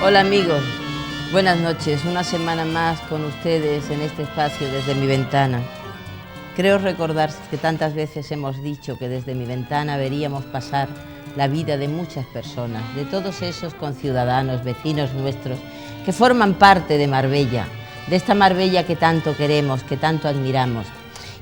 Hola amigos, buenas noches, una semana más con ustedes en este espacio desde mi ventana. Creo recordar que tantas veces hemos dicho que desde mi ventana veríamos pasar la vida de muchas personas, de todos esos conciudadanos, vecinos nuestros, que forman parte de Marbella, de esta Marbella que tanto queremos, que tanto admiramos.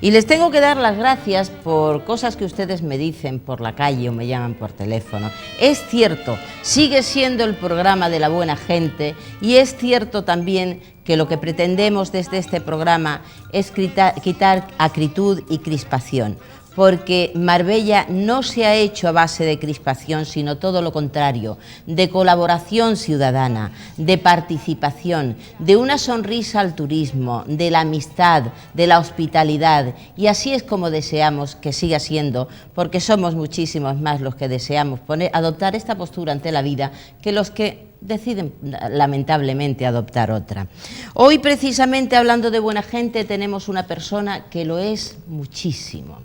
Y les tengo que dar las gracias por cosas que ustedes me dicen por la calle o me llaman por teléfono. Es cierto, sigue siendo el programa de la buena gente y es cierto también que lo que pretendemos desde este programa es quitar acritud y crispación, porque Marbella no se ha hecho a base de crispación, sino todo lo contrario, de colaboración ciudadana, de participación, de una sonrisa al turismo, de la amistad, de la hospitalidad, y así es como deseamos que siga siendo, porque somos muchísimos más los que deseamos adoptar esta postura ante la vida que los que deciden lamentablemente adoptar otra. Hoy precisamente hablando de buena gente tenemos una persona que lo es muchísimo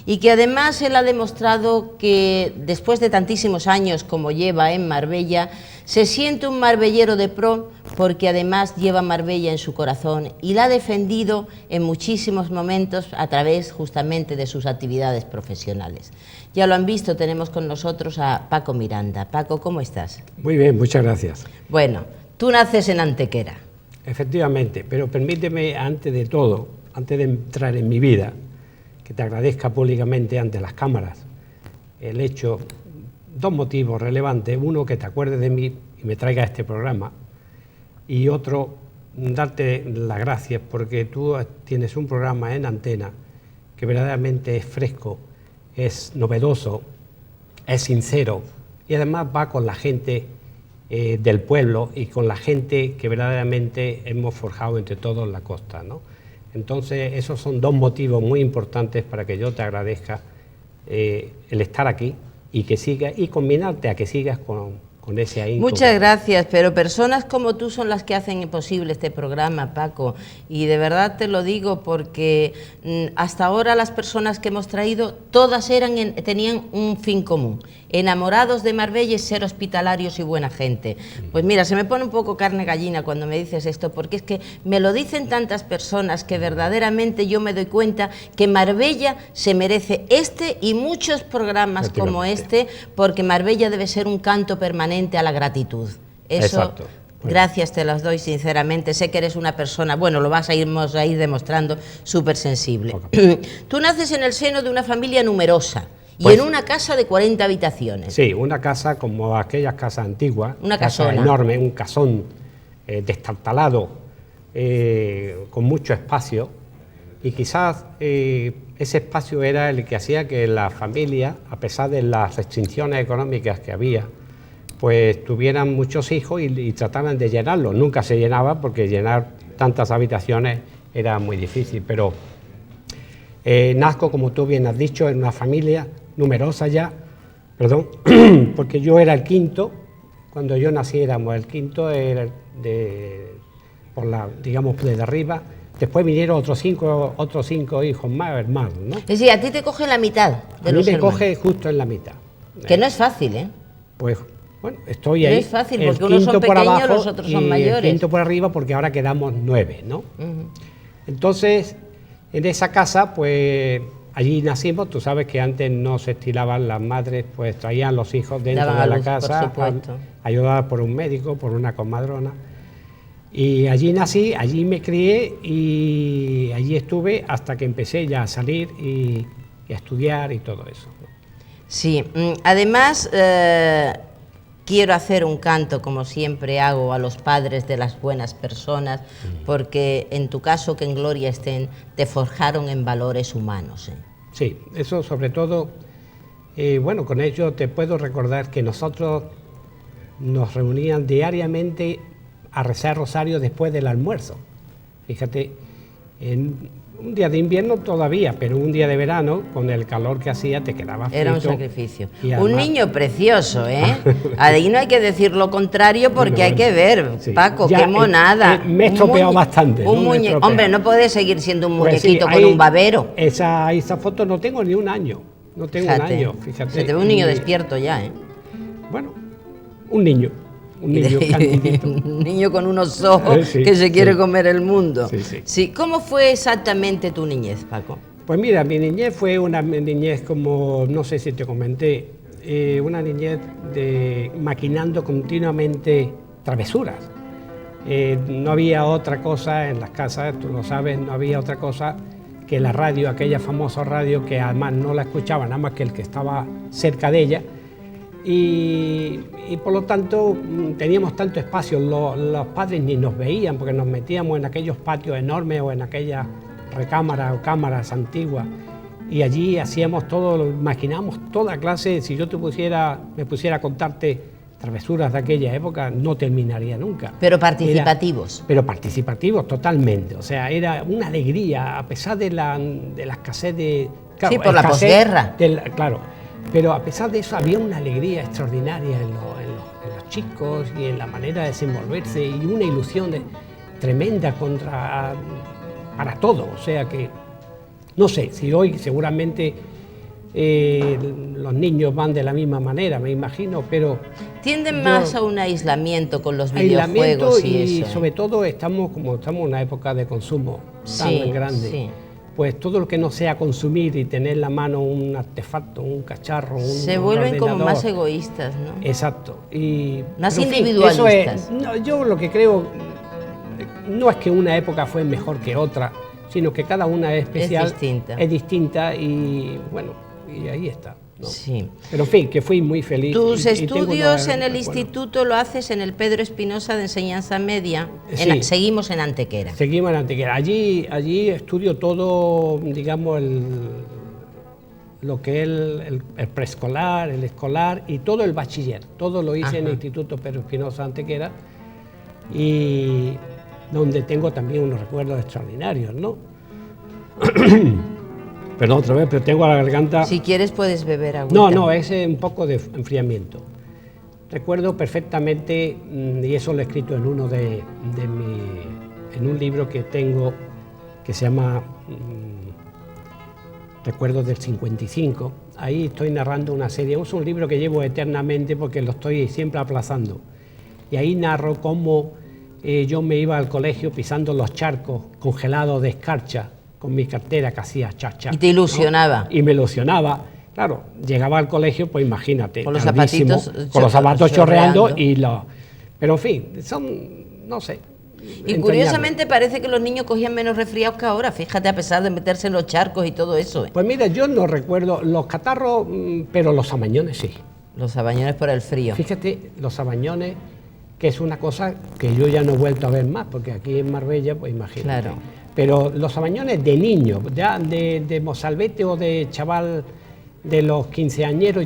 y que además él ha demostrado que después de tantísimos años como lleva en Marbella se siente un marbellero de pro, porque además lleva Marbella en su corazón y la ha defendido en muchísimos momentos a través justamente de sus actividades profesionales. Ya lo han visto, tenemos con nosotros a Paco Miranda. Paco, ¿cómo estás? Muy bien, muchas gracias. Bueno, tú naces en Antequera. Efectivamente, pero permíteme antes de todo, antes de entrar en mi vida, que te agradezca públicamente ante las cámaras el hecho, dos motivos relevantes. Uno, que te acuerdes de mí y me traigas a este programa, y otro, darte las gracias porque tú tienes un programa en antena que verdaderamente es fresco, es novedoso, es sincero y además va con la gente del pueblo y con la gente que verdaderamente hemos forjado entre todos la costa, ¿no? Entonces esos son dos motivos muy importantes para que yo te agradezca el estar aquí y que sigas y combinarte a que sigas con ese ahínco. Muchas gracias, pero personas como tú son las que hacen posible este programa, Paco, y de verdad te lo digo porque hasta ahora las personas que hemos traído todas tenían un fin común: enamorados de Marbella y ser hospitalarios y buena gente. Pues mira, se me pone un poco carne gallina cuando me dices esto, porque es que me lo dicen tantas personas que verdaderamente yo me doy cuenta que Marbella se merece este y muchos programas como este, porque Marbella debe ser un canto permanente a la gratitud. Eso, exacto. Bueno, gracias te las doy sinceramente. Sé que eres una persona, bueno, lo vamos a ir demostrando, súper sensible. Okay. Tú naces en el seno de una familia numerosa y pues, en una casa de 40 habitaciones. Sí, una casa como aquellas casas antiguas, una casa enorme, un casón destartalado, con mucho espacio, y quizás ese espacio era el que hacía que la familia, a pesar de las restricciones económicas que había, pues tuvieran muchos hijos y trataban de llenarlos. Nunca se llenaba porque llenar tantas habitaciones era muy difícil, pero nazco, como tú bien has dicho, en una familia numerosa ya, perdón, porque yo era el quinto. Cuando yo nací éramos el quinto, digamos, desde arriba. Después vinieron otros cinco hijos más, hermanos, ¿no? Es decir, a ti te coge la mitad de los hermanos. A mí me coge justo en la mitad. Que no es fácil, ¿eh? Pues bueno, estoy ahí. No es fácil, porque unos son pequeños, los otros son mayores. El quinto por arriba, porque ahora quedamos 9, ¿no? Entonces, en esa casa, pues allí nacimos. Tú sabes que antes no se estilaban las madres, pues traían los hijos dentro de la casa, ayudadas por un médico, por una comadrona. Y allí nací, allí me crié y allí estuve hasta que empecé ya a salir y a estudiar y todo eso, ¿no? Sí, además quiero hacer un canto, como siempre hago, a los padres de las buenas personas, porque en tu caso, que en gloria estén, te forjaron en valores humanos, ¿eh? Sí, eso sobre todo, bueno, con ello te puedo recordar que nosotros nos reunían diariamente a rezar rosario después del almuerzo. Fíjate, en un día de invierno todavía, pero un día de verano, con el calor que hacía, te quedabas frito. Era un sacrificio. Además, un niño precioso, ¿eh? Ahí no hay que decir lo contrario porque bueno, hay que ver, sí. Paco, ya, qué monada. Me he estropeado bastante. Hombre, no puede seguir siendo un muñequito pues sí, con un babero. Esa foto no tengo ni un año. No tengo un año, fíjate. Se te ve un niño despierto ya, ¿eh? Bueno, un niño. un niño candidito. Un niño con unos ojos Sí, que se quiere sí. comer el mundo. Sí, sí. Sí, ¿cómo fue exactamente tu niñez, Paco? Pues mira, mi niñez fue una niñez como, no sé si te comenté, una niñez de maquinando continuamente travesuras. No había otra cosa en las casas, tú lo sabes, no había otra cosa que la radio, aquella famosa radio que además no la escuchaba nada más que el que estaba cerca de ella. Y por lo tanto teníamos tanto espacio, los padres ni nos veían porque nos metíamos en aquellos patios enormes o en aquellas recámaras o cámaras antiguas y allí hacíamos todo, maquinábamos toda clase. Si yo me pusiera a contarte travesuras de aquella época, no terminaría nunca. Pero participativos. Pero participativos totalmente, o sea, era una alegría a pesar de la escasez de... Claro, sí, por la posguerra. Claro, pero a pesar de eso había una alegría extraordinaria en los chicos y en la manera de desenvolverse y una ilusión tremenda para todo. O sea que, no sé, si hoy seguramente los niños van de la misma manera, me imagino, pero... Tienden más a un aislamiento con los aislamiento videojuegos y eso. sobre todo estamos en una época de consumo tan grande. Sí. Pues todo lo que no sea consumir y tener en la mano un artefacto, un cacharro, se un vuelven como ordenador. más egoístas, ¿no? Exacto. Más pero, en fin, individualistas. eso es, yo lo que creo no es que una época fue mejor que otra, sino que cada una es especial, es distinta y bueno, y ahí está, ¿no? Sí. Pero en fin, que fui muy feliz. Tus estudios en el recuerdo. instituto lo haces en el Pedro Espinosa de Enseñanza Media. Sí. Seguimos en Antequera. Seguimos en Antequera. Allí estudio todo, digamos, lo que es el preescolar, el escolar y todo el bachiller. Todo lo hice en el Instituto Pedro Espinosa de Antequera y donde tengo también unos recuerdos extraordinarios, ¿no? Perdón otra vez, pero tengo la garganta... Si quieres puedes beber agua. No, es un poco de enfriamiento. Recuerdo perfectamente, y eso lo he escrito en en un libro que tengo que se llama Recuerdos del 55. Ahí estoy narrando una serie, es un libro que llevo eternamente porque lo estoy siempre aplazando. Y ahí narro cómo yo me iba al colegio pisando los charcos congelados de escarcha con mi cartera que hacía cha-cha. Y te ilusionaba. ¿No? Y me ilusionaba. Claro, llegaba al colegio, pues imagínate, con los tardísimo, zapatitos, con los zapatos chorreando pero en fin, no sé. Y curiosamente parece que los niños cogían menos resfriados que ahora, fíjate, a pesar de meterse en los charcos y todo eso. Pues mira, yo no recuerdo los catarros, pero los sabañones sí. Los sabañones por el frío. Fíjate, los sabañones, que es una cosa que yo ya no he vuelto a ver más, porque aquí en Marbella, pues imagínate. Claro. Pero los sabañones de niño, ya de mozalbete o de chaval de los quinceañeros,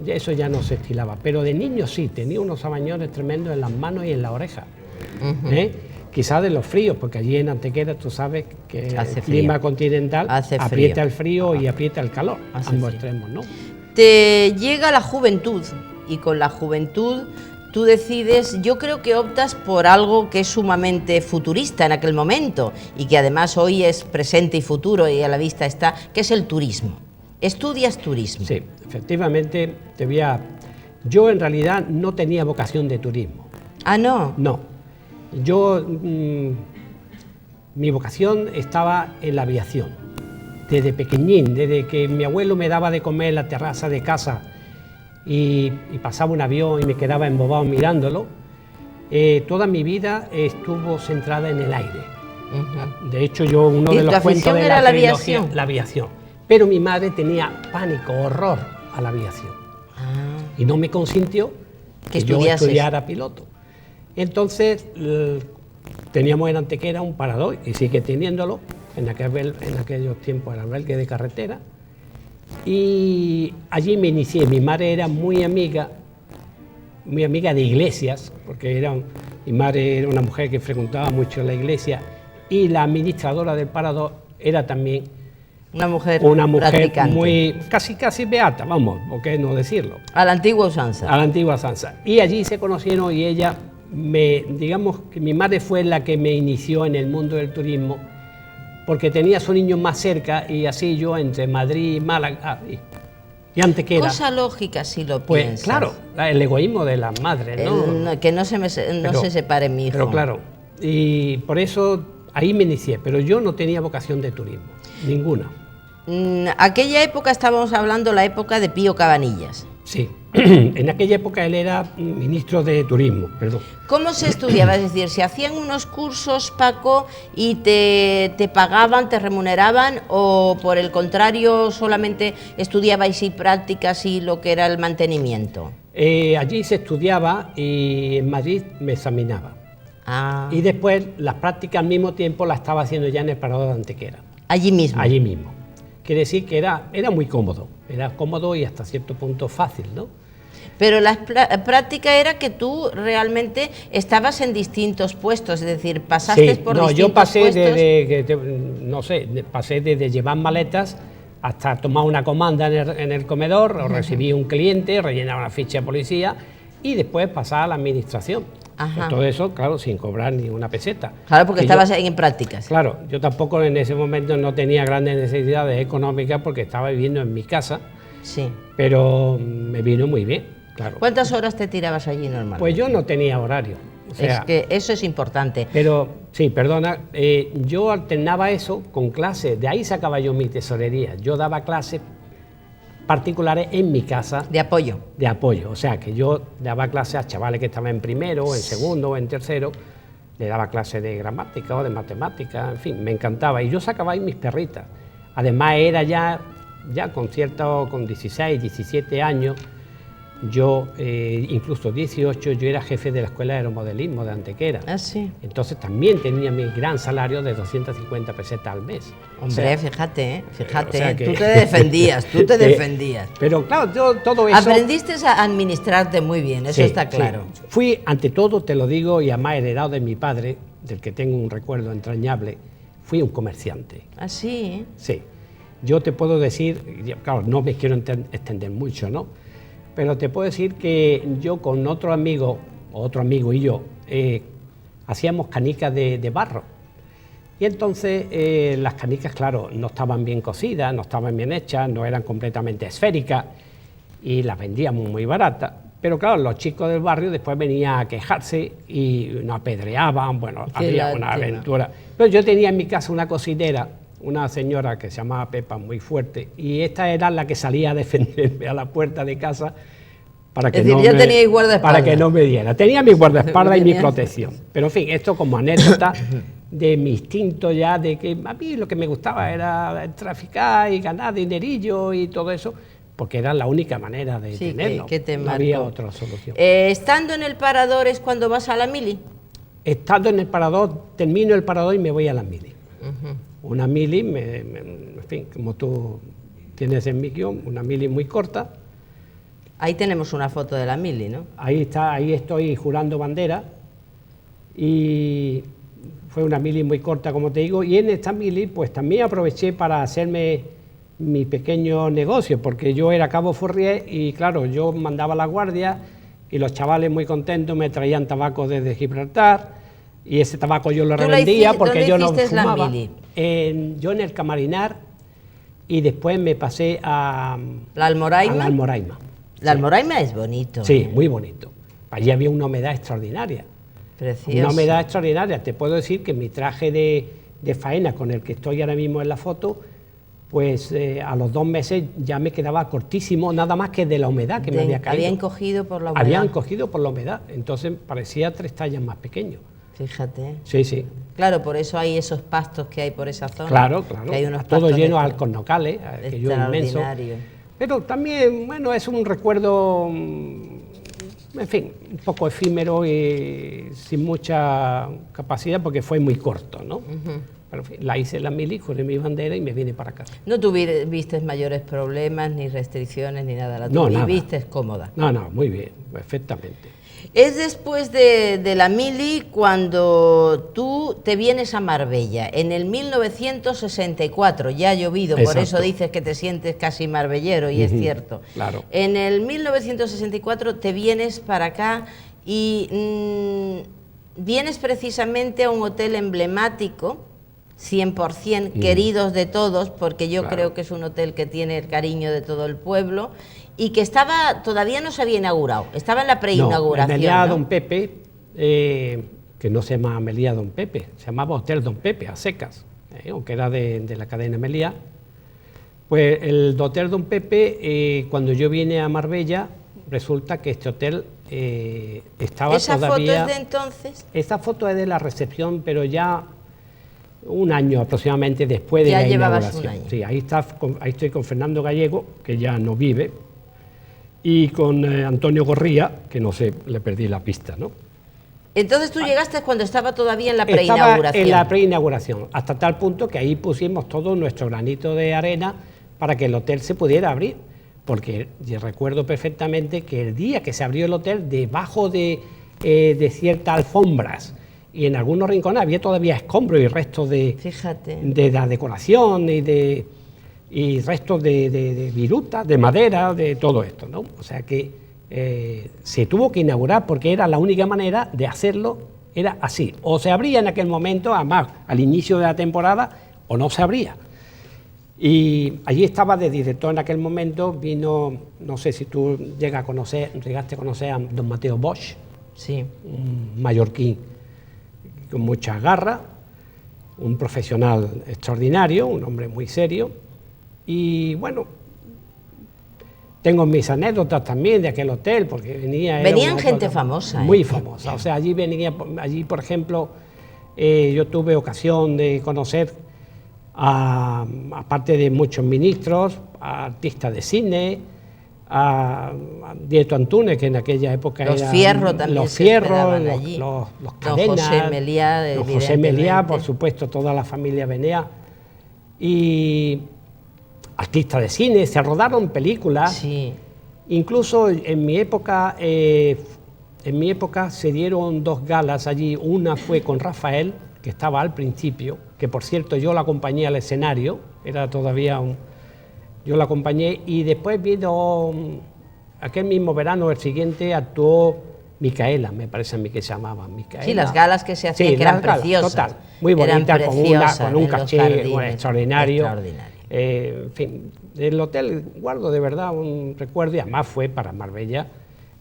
eso ya no se estilaba. Pero de niño sí, tenía unos sabañones tremendos en las manos y en la oreja. Quizás de los fríos, porque allí en Antequera tú sabes que el clima continental aprieta el frío y aprieta el calor, ambos extremos, ¿no? Te llega la juventud y con la juventud tú decides, yo creo que optas por algo que es sumamente futurista en aquel momento y que además hoy es presente y futuro y a la vista está, que es el turismo. Estudias turismo. Sí, efectivamente, yo en realidad no tenía vocación de turismo. Ah, ¿no? No. Yo, mi vocación estaba en la aviación. Desde pequeñín, desde que mi abuelo me daba de comer en la terraza de casa y pasaba un avión y me quedaba embobado mirándolo, toda mi vida estuvo centrada en el aire. De hecho, uno de los cuentos de la trilogía, la aviación. Pero mi madre tenía pánico, horror a la aviación. Y no me consintió que yo estudiara piloto. Entonces, teníamos en Antequera un parador, y sigue teniéndolo, en aquellos tiempos el albergue de carretera. Y allí me inicié. Mi madre era muy amiga de iglesias, porque mi madre era una mujer que frecuentaba mucho la iglesia, y la administradora del parador era también una mujer muy, casi beata, vamos, ¿por qué no decirlo? A la antigua usanza. A la antigua usanza. Y allí se conocieron y ella, digamos que mi madre fue la que me inició en el mundo del turismo, porque tenía a sus niños más cerca y así yo entre Madrid y Málaga, Y Antequera, cosa lógica si lo pues piensas. claro, el egoísmo de las madres, ¿no? Que no se separe mi hijo. Pero claro, y por eso ahí me inicié, pero yo no tenía vocación de turismo, ninguna. Aquella época estábamos hablando la época de Pío Cabanillas. Sí, en aquella época él era ministro de turismo, perdón. ¿Cómo se estudiaba? Es decir, ¿se hacían unos cursos, Paco, y te pagaban, te remuneraban, o por el contrario solamente estudiabais y prácticas y lo que era el mantenimiento? Allí se estudiaba y en Madrid me examinaba. Ah. Y después las prácticas al mismo tiempo las estaba haciendo ya en el Parador de Antequera. Allí mismo. Allí mismo. Quiere decir que era muy cómodo, y hasta cierto punto fácil, ¿no? Pero la práctica era que tú realmente estabas en distintos puestos, es decir, pasaste por distintos yo pasé puestos. pasé desde llevar maletas hasta tomar una comanda en el comedor, o recibir un cliente, rellenar una ficha de policía y después pasar a la administración. Ajá. Todo eso, claro, sin cobrar ni una peseta. Claro, porque estabas ahí en prácticas. Claro, yo tampoco en ese momento no tenía grandes necesidades económicas porque estaba viviendo en mi casa, Sí. pero me vino muy bien, claro. ¿Cuántas horas te tirabas allí normalmente? Pues yo no tenía horario. O sea, es que eso es importante. pero, sí, perdona, yo alternaba eso con clases, de ahí sacaba yo mi tesorería. Yo daba clases particulares en mi casa. De apoyo. De apoyo, o sea, que yo daba clases a chavales que estaban en primero, en segundo o en tercero, le daba clases de gramática o de matemática, en fin, me encantaba. Y yo sacaba ahí mis perritas. Además era ya con 16, 17 años, yo, incluso 18, yo era jefe de la Escuela de Aeromodelismo de Antequera. Ah, sí. Entonces también tenía mi gran salario de 250 pesetas al mes. Hombre, fíjate, o sea que- tú te defendías, tú te defendías. Pero claro, yo todo eso... Aprendiste a administrarte muy bien, eso Sí, está claro. sí. Fui, ante todo, te lo digo, y además heredado de mi padre, del que tengo un recuerdo entrañable, fui un comerciante. Ah, sí. Sí. Yo te puedo decir, claro, no me quiero extender mucho, ¿no? Pero te puedo decir que yo con otro amigo y yo, hacíamos canicas de barro. Y entonces las canicas, claro, no estaban bien cocidas, no estaban bien hechas, no eran completamente esféricas y las vendíamos muy baratas. Pero claro, los chicos del barrio después venían a quejarse y nos apedreaban, bueno, Qué había lástima. una aventura. Pero yo tenía en mi casa una cocinera, una señora que se llamaba Pepa, muy fuerte, y esta era la que salía a defenderme a la puerta de casa para que, Es decir, ya teníais guardaespaldas. para que no me diera. Tenía mi guardaespaldas y mi Tenías. protección. Pero en fin, esto como anécdota de mi instinto ya, de que a mí lo que me gustaba era traficar y ganar dinerillo y todo eso, porque era la única manera de Sí, tenerlo. que te no había marcó. otra solución. Estando en el parador es cuando vas a la mili. Estando en el parador, termino el parador y me voy a la mili. Una mili, en fin, como tú tienes en mi guión, una mili muy corta. Ahí tenemos una foto de la mili, ¿no? Ahí estoy jurando bandera y fue una mili muy corta, como te digo, y en esta mili pues también aproveché para hacerme mi pequeño negocio, porque yo era cabo Fourrier y claro, yo mandaba la guardia y los chavales muy contentos me traían tabaco desde Gibraltar y ese tabaco yo lo ¿Tú la revendía hici- porque dónde yo no hiciste la fumaba. mili? Yo en el Camarinar y después me pasé a ¿La Almoraima? a la Almoraima. La Almoraima es bonito. Sí, muy bonito. Allí había una humedad extraordinaria. Precioso. Una humedad extraordinaria. Te puedo decir que mi traje de faena con el que estoy ahora mismo en la foto, pues a los 2 meses ya me quedaba cortísimo, nada más que de la humedad que me había caído. Había encogido por la humedad. Habían cogido por la humedad, entonces parecía 3 tallas más pequeño. Fíjate. Sí, sí. Claro, por eso hay esos pastos que hay por esa zona. Claro, claro. Que hay unos Todo pastos lleno de alcornocales, que yo inmenso. extraordinario. Pero también, bueno, es un recuerdo, en fin, un poco efímero y sin mucha capacidad porque fue muy corto, ¿no? Pero en fin, la hice en la mili, juré mi bandera y me vine para acá. No tuviste mayores problemas, ni restricciones, ni nada. La No, nada. viviste cómoda. No, muy bien, perfectamente. Es después de la mili cuando tú te vienes a Marbella, en el 1964, ya ha llovido, por Exacto. eso dices que te sientes casi marbellero, y es cierto. Claro. En el 1964 te vienes para acá y vienes precisamente a un hotel emblemático, 100%, queridos de todos, porque yo creo que es un hotel que tiene el cariño de todo el pueblo, y que todavía no se había inaugurado, estaba en la preinauguración. No, Meliá Don Pepe, que no se llama Meliá Don Pepe, se llamaba Hotel Don Pepe, a secas, aunque era de la cadena Meliá. Pues el Hotel Don Pepe, cuando yo vine a Marbella, resulta que este hotel estaba ¿Esa todavía... foto es de entonces? Esa foto es de la recepción, pero ya un año aproximadamente después de la inauguración. Un año. Sí, ahí estoy con Fernando Gallego, que ya no vive, y con Antonio Gorría, que no sé, le perdí la pista, ¿no? Entonces tú llegaste cuando estaba todavía en la Estaba preinauguración. en la preinauguración, hasta tal punto que ahí pusimos todo nuestro granito de arena para que el hotel se pudiera abrir, porque yo recuerdo perfectamente que el día que se abrió el hotel, debajo de ciertas alfombras y en algunos rincones había todavía escombros y restos de la decoración y restos de virutas, de madera, de todo esto, ¿no? O sea que se tuvo que inaugurar porque era la única manera de hacerlo, era así. O se abría en aquel momento, además al inicio de la temporada, o no se abría. Y allí estaba de director en aquel momento, vino, no sé si tú llegaste a conocer a don Mateo Bosch, sí, un mallorquín con mucha garra, un profesional extraordinario, un hombre muy serio, y bueno, tengo mis anécdotas también de aquel hotel, porque venían gente famosa. Muy famosa, o sea, allí por ejemplo, yo tuve ocasión de conocer, aparte de muchos ministros, a artistas de cine, a Dieto Antúnez, que en aquella época los Fierro también los Cadenas, José Meliá, por supuesto, toda la familia venía, y artistas de cine, se rodaron películas. Sí. Incluso en mi época se dieron 2 galas allí, una fue con Rafael, que estaba al principio, que por cierto yo la acompañé al escenario, era todavía yo la acompañé, y después vino, aquel mismo verano, el siguiente, actuó Micaela, me parece a mí que se llamaba Micaela. Sí, las galas que se hacían, sí, que eran preciosas. Total, muy bonita, con un caché extraordinario. En fin, el hotel guardo de verdad un recuerdo, y además fue para Marbella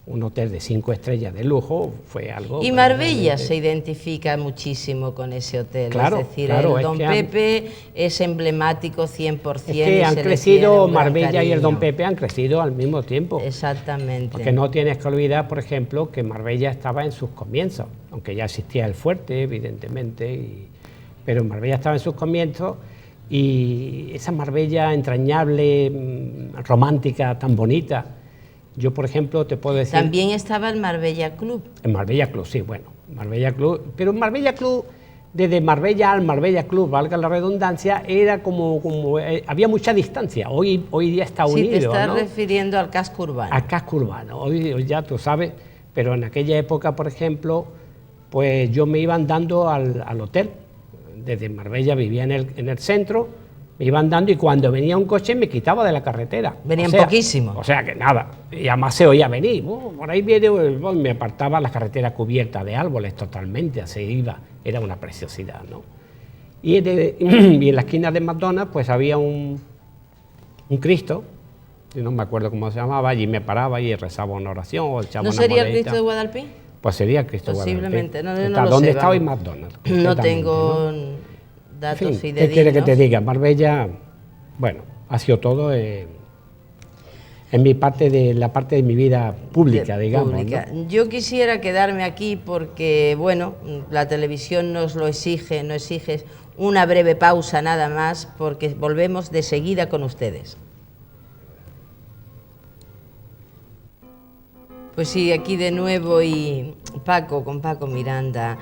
un hotel de 5 estrellas de lujo, fue algo... Y Marbella se identifica muchísimo con ese hotel, claro, es decir, claro, el Don Pepe es emblemático 100%. Es que han crecido, Marbella y el Don Pepe han crecido al mismo tiempo. Exactamente. Porque no tienes que olvidar, por ejemplo, que Marbella estaba en sus comienzos, aunque ya existía el fuerte, evidentemente, pero Marbella estaba en sus comienzos, y esa Marbella entrañable, romántica, tan bonita. Yo, por ejemplo, te puedo decir... También estaba el Marbella Club. En Marbella Club, sí, bueno, Marbella Club. Pero en Marbella Club, desde Marbella al Marbella Club, valga la redundancia, era había mucha distancia. Hoy día está unido, sí, te estás, ¿no?, refiriendo al casco urbano. Al casco urbano, hoy ya tú sabes, pero en aquella época, por ejemplo, pues yo me iba andando al hotel. Desde Marbella vivía en el centro, me iba andando, y cuando venía un coche me quitaba de la carretera. Venían poquísimo. O sea que nada, y además se oía venir. Por ahí viene, me apartaba la carretera cubierta de árboles totalmente, así iba, era una preciosidad, ¿no? Y en la esquina de McDonald's pues había un Cristo, no me acuerdo cómo se llamaba, allí me paraba y rezaba una oración o echaba ¿No una sería monedita. el Cristo de Guadalpí? Pues sería el Cristo de Guadalpí. Posiblemente, no lo ¿Dónde sé, estaba hoy vamos. McDonald's? No tengo, ¿no?, datos en fin, fidedignos. ¿qué quiere que te diga? Marbella, bueno, ha sido todo en la parte de mi vida pública, digamos, ¿no? Yo quisiera quedarme aquí porque, bueno, la televisión nos lo exige, nos exige una breve pausa nada más, porque volvemos de seguida con ustedes. Pues sí, aquí de nuevo, y con Paco Miranda.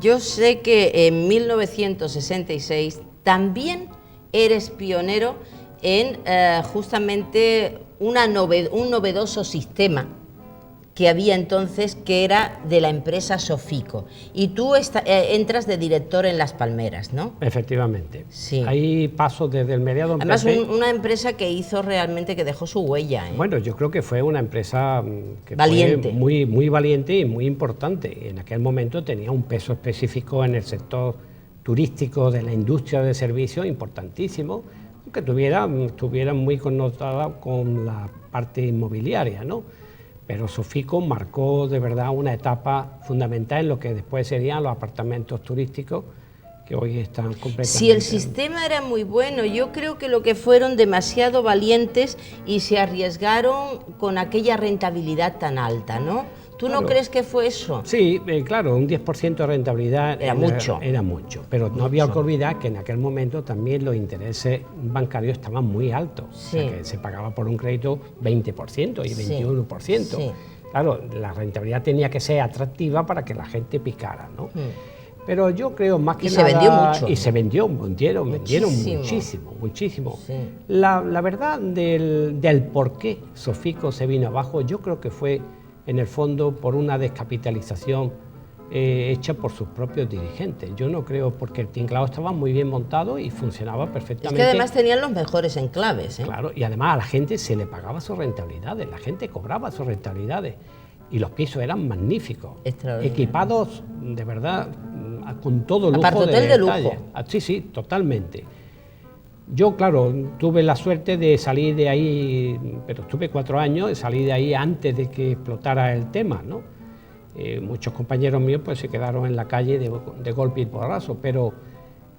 Yo sé que en 1966 también eres pionero en justamente un novedoso sistema que había entonces, que era de la empresa Sofico. Y tú entras de director en Las Palmeras, ¿no? Efectivamente. Sí. Ahí paso desde el mediado... Además, una empresa que hizo realmente, que dejó su huella, ¿eh? Bueno, yo creo que fue una empresa que valiente. Fue muy valiente y muy importante. En aquel momento tenía un peso específico en el sector turístico de la industria de servicios importantísimo, que estuvieran muy connotadas con la parte inmobiliaria, ¿no? Pero Sofico marcó de verdad una etapa fundamental en lo que después serían los apartamentos turísticos, que hoy están completamente... Si el sistema era muy bueno, yo creo que lo que fueron demasiado valientes y se arriesgaron con aquella rentabilidad tan alta, ¿no? ¿Tú no crees que fue eso? Sí, claro, un 10% de rentabilidad era mucho. Era mucho, pero no había que olvidar que en aquel momento también los intereses bancarios estaban muy altos, sí. O sea, que se pagaba por un crédito 20% y 21%. Sí. Claro, la rentabilidad tenía que ser atractiva para que la gente picara, ¿no? Pero yo creo más que nada... Y se vendió mucho. Y se vendieron muchísimo. Sí. La verdad del por qué Sofico se vino abajo, yo creo que fue, en el fondo, por una descapitalización hecha por sus propios dirigentes. Yo no creo, porque el tinglado estaba muy bien montado y funcionaba perfectamente. Es que además tenían los mejores enclaves, ¿eh? Claro, y además a la gente se le pagaba sus rentabilidades, la gente cobraba sus rentabilidades. Y los pisos eran magníficos, equipados de verdad con todo lujo. Apartotel de lujo. Sí, totalmente. Yo, claro, tuve la suerte de salir de ahí, pero estuve 4 años, y salí de ahí antes de que explotara el tema, ¿no? Muchos compañeros míos pues se quedaron en la calle de golpe y porrazo, pero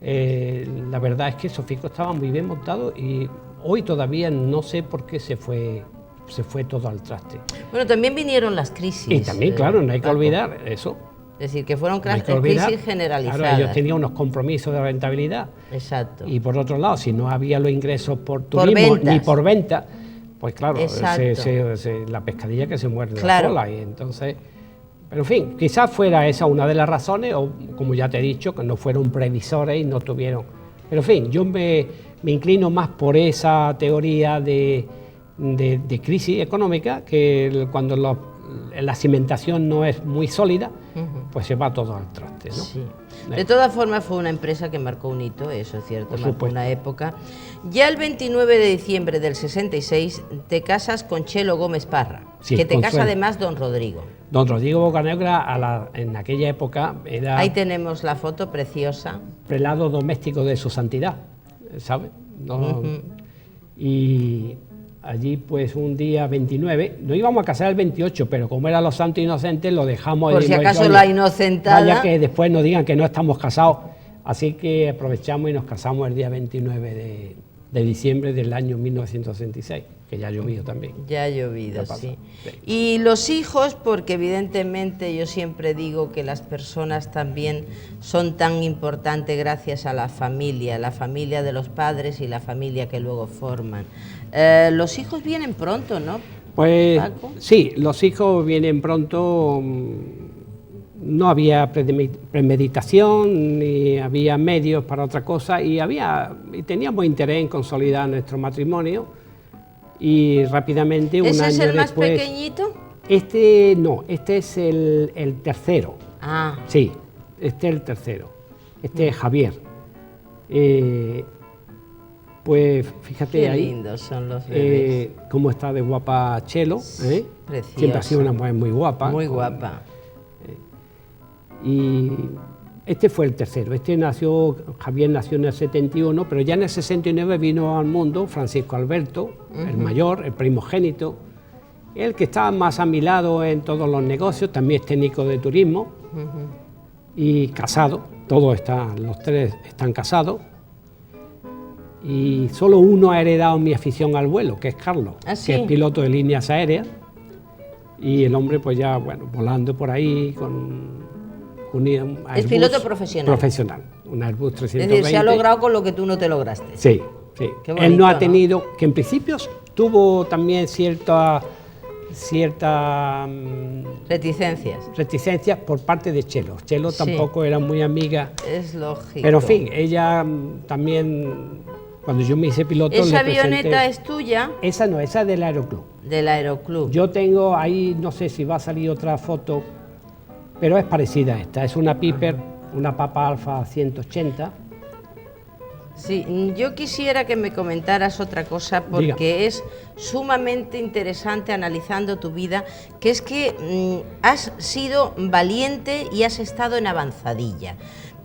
la verdad es que Sofico estaba muy bien montado y hoy todavía no sé por qué se fue todo al traste. Bueno, también vinieron las crisis. Y también, claro, no hay que olvidar eso. Es decir, que fueron crisis generalizadas. Claro, ellos tenían unos compromisos de rentabilidad. Exacto. Y por otro lado, si no había los ingresos por turismo ni por venta, pues claro, la pescadilla que se muerde la cola. Y entonces, pero en fin, quizás fuera esa una de las razones, o como ya te he dicho, que no fueron previsores y no tuvieron... Pero en fin, yo me inclino más por esa teoría de crisis económica, que cuando la cimentación no es muy sólida, pues se va todo al traste, ¿no? Sí. De todas formas fue una empresa que marcó un hito, eso es cierto, marcó una época. Ya el 29 de diciembre del 66 te casas con Chelo Gómez Parra, que te casa además don Rodrigo. Don Rodrigo Bocanegra en aquella época era... Ahí tenemos la foto preciosa. Prelado doméstico de su santidad, ¿sabes? Y allí pues un día 29, nos íbamos a casar el 28, pero como eran los santos inocentes lo dejamos... Por si acaso la inocentada... Vaya que después nos digan que no estamos casados, así que aprovechamos y nos casamos el día 29 de diciembre del año 1966, que ya ha llovido también. Ya ha llovido, sí. Y los hijos, porque evidentemente yo siempre digo que las personas también son tan importantes gracias a la familia de los padres y la familia que luego forman. Los hijos vienen pronto, ¿no? Pues Paco. Sí, los hijos vienen pronto. No había premeditación ni había medios para otra cosa y teníamos interés en consolidar nuestro matrimonio y rápidamente un año después... ¿Ese es el más pequeñito? Este no, este es el tercero. Ah. Sí, este es el tercero. Este es Javier. Pues fíjate qué ahí. Lindos son los bebés. Cómo está de guapa Chelo. Preciosa. Siempre ha sido una mujer muy guapa. Muy guapa. Y este fue el tercero. Javier nació en el 71, pero ya en el 69 vino al mundo Francisco Alberto, el mayor, el primogénito, el que está más a mi lado en todos los negocios, también es técnico de turismo y casado. Los tres están casados. Y solo uno ha heredado mi afición al vuelo, que es Carlos, que es piloto de líneas aéreas. Y el hombre pues ya, bueno, volando por ahí con un Airbus. Es piloto profesional. Profesional, un Airbus 320. Es decir, se ha logrado con lo que tú no te lograste. Sí, sí. Qué bonito, él no ha tenido, que en principio tuvo también cierta reticencias por parte de Chelo. Chelo tampoco era muy amiga. Es lógico. Pero en fin, ella también... Cuando yo me hice piloto... ¿Esa avioneta es tuya? Esa no, esa es del Aeroclub. Del Aeroclub. Yo tengo ahí, no sé si va a salir otra foto, pero es parecida a esta. Es una Piper, una Papa Alfa 180. Sí, yo quisiera que me comentaras otra cosa porque es sumamente interesante analizando tu vida, que es que has sido valiente y has estado en avanzadilla.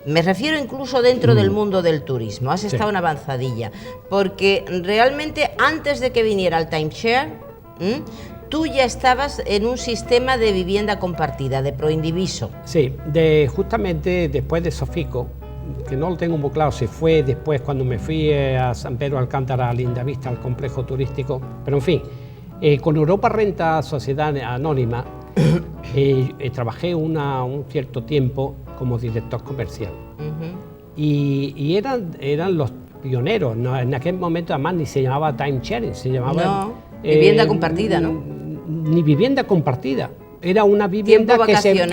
Me refiero incluso dentro del mundo del turismo, has estado en avanzadilla, porque realmente antes de que viniera el timeshare, tú ya estabas en un sistema de vivienda compartida, de proindiviso. Sí, justamente después de Sofico, que no lo tengo muy claro si fue después cuando me fui a San Pedro Alcántara, a Lindavista, al complejo turístico, pero en fin, con Europa Renta Sociedad Anónima trabajé un cierto tiempo como director comercial. Y eran los pioneros, ¿no? En aquel momento además ni se llamaba time sharing, se llamaba... vivienda compartida, ¿no? Ni vivienda compartida. Era una vivienda que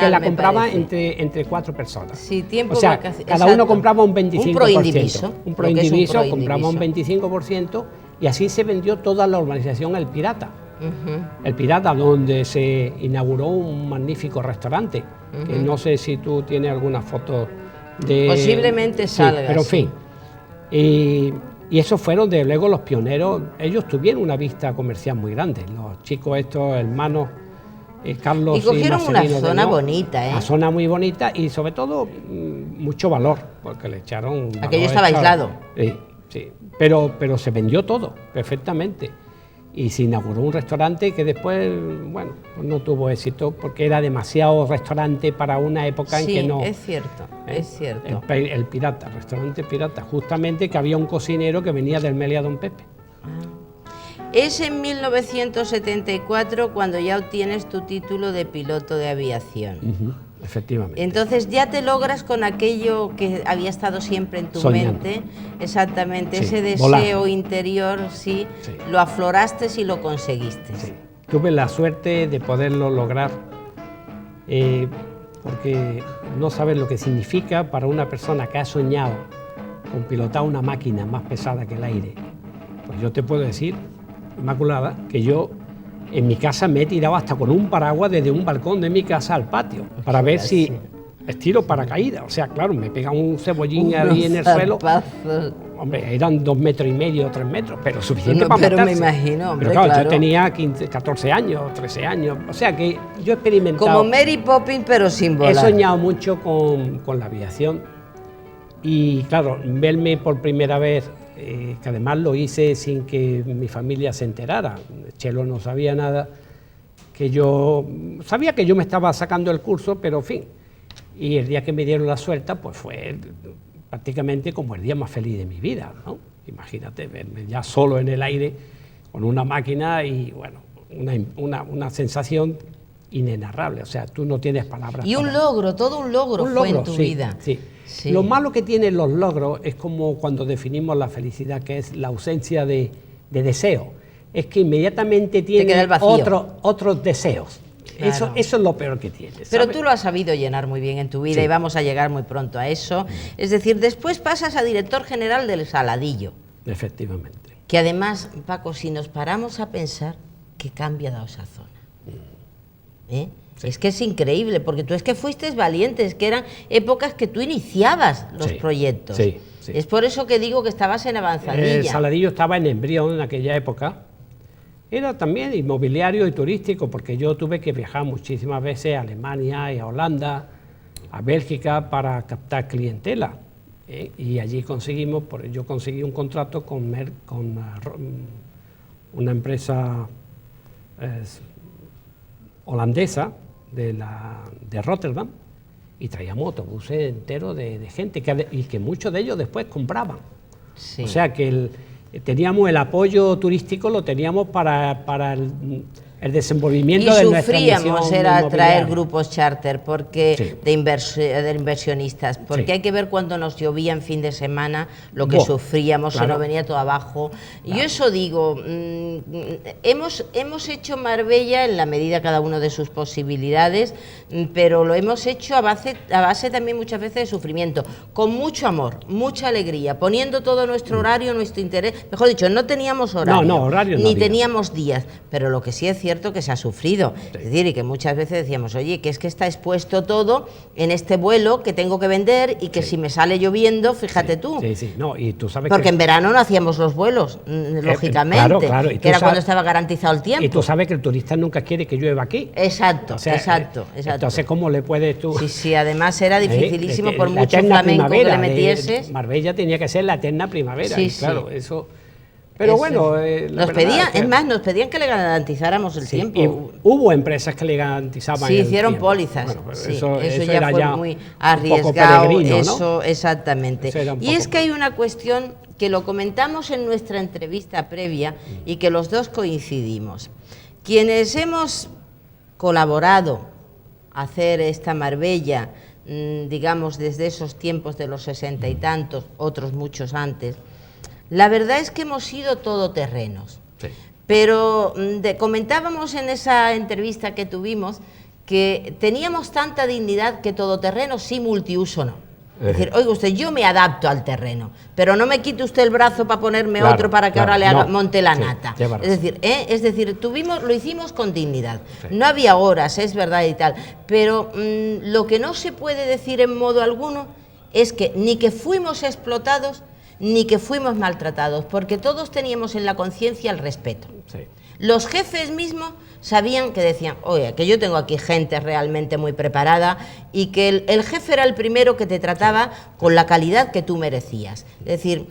la compraba entre 4 personas. Sí, tiempo o sea, vacacional. Cada uno compraba un 25%. Un proindiviso. Un proindiviso, compraba un 25% y así se vendió toda la urbanización El Pirata. El Pirata, donde se inauguró un magnífico restaurante, que no sé si tú tienes alguna foto de... Posiblemente salga. Pero en fin. Y esos fueron, de luego, los pioneros. Ellos tuvieron una vista comercial muy grande. Los chicos estos, hermanos Carlos y cogieron una zona León, bonita, una zona muy bonita y sobre todo mucho valor, porque le echaron... Aquello estaba aislado. Sí, pero se vendió todo perfectamente. Y se inauguró un restaurante que después, bueno, pues no tuvo éxito porque era demasiado restaurante para una época en que no... Sí, es cierto, es cierto. El Pirata, restaurante Pirata, justamente que había un cocinero que venía del Meliá Don Pepe. Es en 1974 cuando ya obtienes tu título de piloto de aviación. Efectivamente. Entonces ya te logras con aquello que había estado siempre en tu mente, exactamente, ese deseo volar. Interior, lo afloraste y lo conseguiste. Sí. Tuve la suerte de poderlo lograr, porque no sabes lo que significa para una persona que ha soñado con pilotar una máquina más pesada que el aire. Pues yo te puedo decir, Inmaculada, que yo en mi casa me he tirado hasta con un paraguas desde un balcón de mi casa al patio para ver si estiro paracaídas. O sea, claro, me pega un cebollín ahí en el suelo. Hombre, eran 2,5 metros, 3 metros, pero suficiente para matarse. Pero me imagino, hombre, pero claro, yo tenía 14 años, 13 años. O sea que yo he experimentado... Como Mary Poppins, pero sin volar. He soñado mucho con la aviación. Y claro, verme por primera vez... que además lo hice sin que mi familia se enterara. Chelo no sabía nada, que yo sabía que yo me estaba sacando el curso, pero en fin. Y el día que me dieron la suelta, pues fue prácticamente como el día más feliz de mi vida, ¿no? Imagínate, verme ya solo en el aire, con una máquina y, bueno, una sensación inenarrable. O sea, tú no tienes palabras. Y un logro, todo un logro fue en tu vida. Sí. Sí. Lo malo que tienen los logros es como cuando definimos la felicidad, que es la ausencia de deseo. Es que inmediatamente tiene otros deseos. Claro. Eso es lo peor que tiene. ¿Sabes? Pero tú lo has sabido llenar muy bien en tu vida y vamos a llegar muy pronto a eso. Es decir, después pasas a director general del Saladillo. Efectivamente. Que además, Paco, si nos paramos a pensar, ¿qué cambia dado esa zona? Sí. Es que es increíble, porque tú es que fuiste valiente, es que eran épocas que tú iniciabas los proyectos. Sí. Es por eso que digo que estabas en avanzadilla. El Saladillo estaba en embrión en aquella época. Era también inmobiliario y turístico, porque yo tuve que viajar muchísimas veces a Alemania y a Holanda, a Bélgica, para captar clientela. Y allí yo conseguí un contrato con una empresa holandesa, de Rotterdam, y traíamos autobuses enteros de gente y que muchos de ellos después compraban. Sí. O sea que teníamos el apoyo turístico, lo teníamos para el desenvolvimiento de nuestra misión. Y sufríamos era traer grupos charter de inversionistas, porque hay que ver cuando nos llovía en fin de semana lo que sufríamos, se nos venía todo abajo. Y yo eso digo, hemos hecho Marbella en la medida cada uno de sus posibilidades, pero lo hemos hecho a base también muchas veces de sufrimiento, con mucho amor, mucha alegría, poniendo todo nuestro horario, nuestro interés. Mejor dicho, no teníamos horario, horario ni teníamos días, pero lo que sí es cierto cierto que se ha sufrido. Es decir, y que muchas veces decíamos, oye, que es que está expuesto todo en este vuelo que tengo que vender y que si me sale lloviendo, fíjate tú. Sí. No, y tú sabes porque en verano no hacíamos los vuelos, lógicamente, claro. que era cuando estaba garantizado el tiempo. Y tú sabes que el turista nunca quiere que llueva aquí. Exacto, O sea, exacto. Entonces, ¿cómo le puedes tú...? Sí, además era dificilísimo por la mucho flamenco que le metieses. Marbella tenía que ser la eterna primavera, Sí, y claro, sí. eso... Pero Eso. bueno... nos pedían, es más, nos pedían que le garantizáramos el tiempo. Y hubo empresas que le garantizaban Sí, el hicieron tiempo. pólizas. Bueno, pues sí, eso ya era fue ya muy un poco arriesgado. peregrino, ¿no? Eso, exactamente. Eso era un Y poco- es que hay una cuestión que lo comentamos en nuestra entrevista previa y que los dos coincidimos. Quienes hemos colaborado a hacer esta Marbella, digamos, desde esos tiempos de los 60 y tantos, otros muchos antes, la verdad es que hemos sido todoterrenos. Sí. Pero comentábamos en esa entrevista que tuvimos que teníamos tanta dignidad que todoterreno sí, multiuso no. Es decir, oiga usted, yo me adapto al terreno, pero no me quite usted el brazo para ponerme otro para que ahora le haga, monte la nata. Es decir, lo hicimos con dignidad. Sí. No había horas, es verdad y tal, pero lo que no se puede decir en modo alguno es que ni que fuimos explotados ni que fuimos maltratados, porque todos teníamos en la conciencia el respeto. Sí. Los jefes mismos sabían que decían, oye, que yo tengo aquí gente realmente muy preparada y que el jefe era el primero que te trataba con la calidad que tú merecías. Es decir,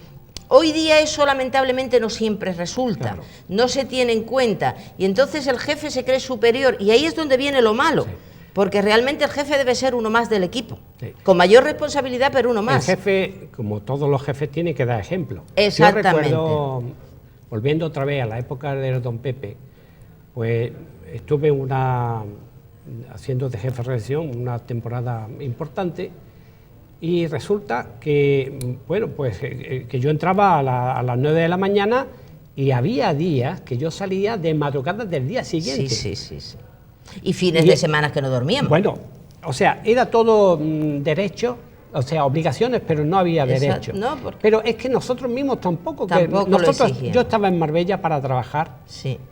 hoy día eso lamentablemente no siempre resulta, no se tiene en cuenta y entonces el jefe se cree superior y ahí es donde viene lo malo. Sí. Porque realmente el jefe debe ser uno más del equipo, con mayor responsabilidad, pero uno más. El jefe, como todos los jefes, tiene que dar ejemplo. Exactamente. Yo recuerdo, volviendo otra vez a la época de don Pepe, pues estuve haciendo de jefe de redacción una temporada importante y resulta que, bueno, pues que yo entraba a las 9 de la mañana y había días que yo salía de madrugada del día siguiente. Sí. Y fines de semana que no dormíamos. Bueno, o sea, era todo derecho, o sea, obligaciones, pero no había derecho. No, pero es que nosotros mismos tampoco yo estaba en Marbella para trabajar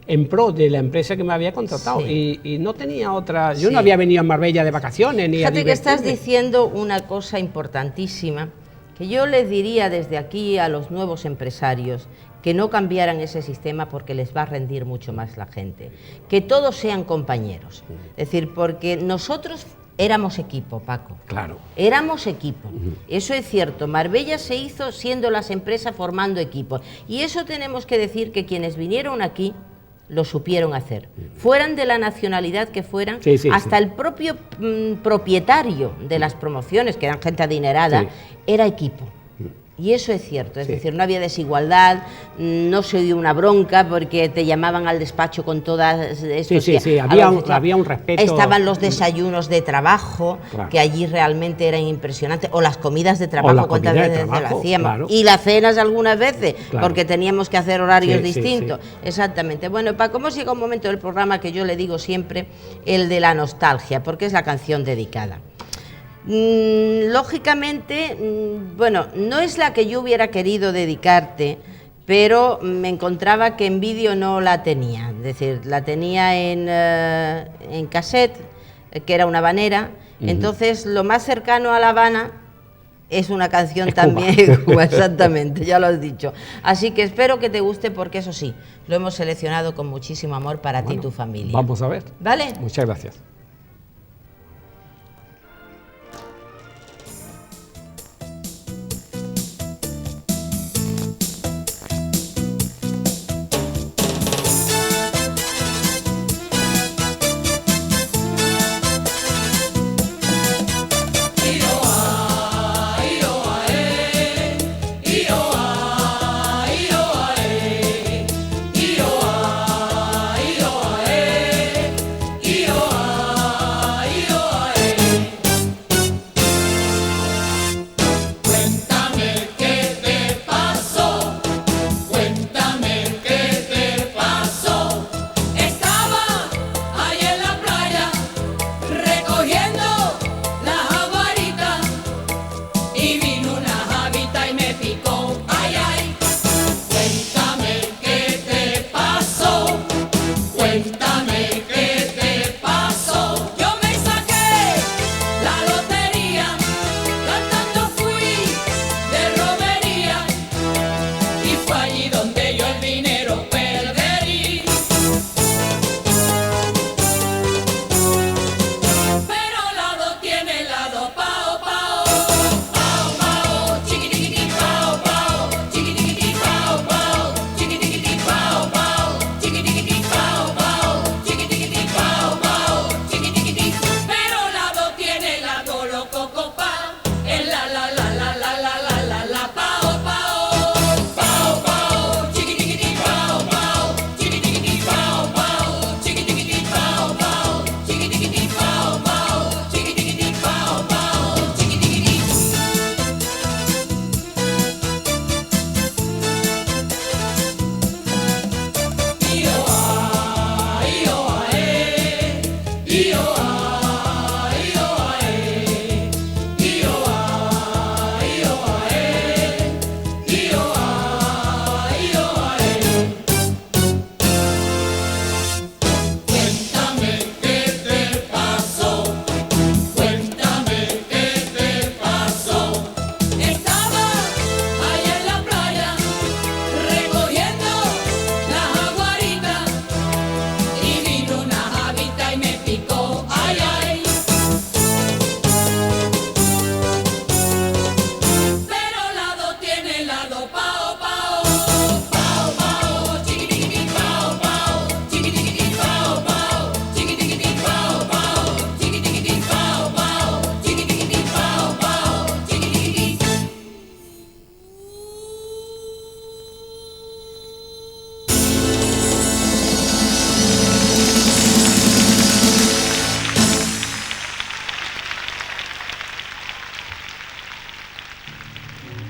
en pro de la empresa que me había contratado y no tenía otra. Yo no había venido a Marbella de vacaciones ni Fíjate que estás diciendo una cosa importantísima que yo les diría desde aquí a los nuevos empresarios, que no cambiaran ese sistema porque les va a rendir mucho más la gente, que todos sean compañeros, es decir, porque nosotros éramos equipo, Paco. Claro. Éramos equipo, eso es cierto. Marbella se hizo siendo las empresas formando equipos y eso tenemos que decir que quienes vinieron aquí lo supieron hacer, fueran de la nacionalidad que fueran, hasta el propio propietario de las promociones, que eran gente adinerada, era equipo. Y eso es cierto, es decir, no había desigualdad, no se dio una bronca porque te llamaban al despacho con todas estos... Había un respeto. Estaban los desayunos de trabajo, que allí realmente eran impresionantes, o las comidas de trabajo, cuántas veces las hacíamos, y las cenas algunas veces, porque teníamos que hacer horarios distintos. Exactamente. Bueno, Paco, hemos llegado a un momento del programa que yo le digo siempre, el de la nostalgia, porque es la canción dedicada. Lógicamente, bueno, no es la que yo hubiera querido dedicarte, pero me encontraba que en vídeo no la tenía, es decir, la tenía en cassette, que era una habanera, entonces lo más cercano a La Habana es una canción también, Cuba, exactamente, ya lo has dicho. Así que espero que te guste porque eso sí, lo hemos seleccionado con muchísimo amor para ti y tu familia. Vamos a ver. ¿Vale? Muchas gracias. Ioa,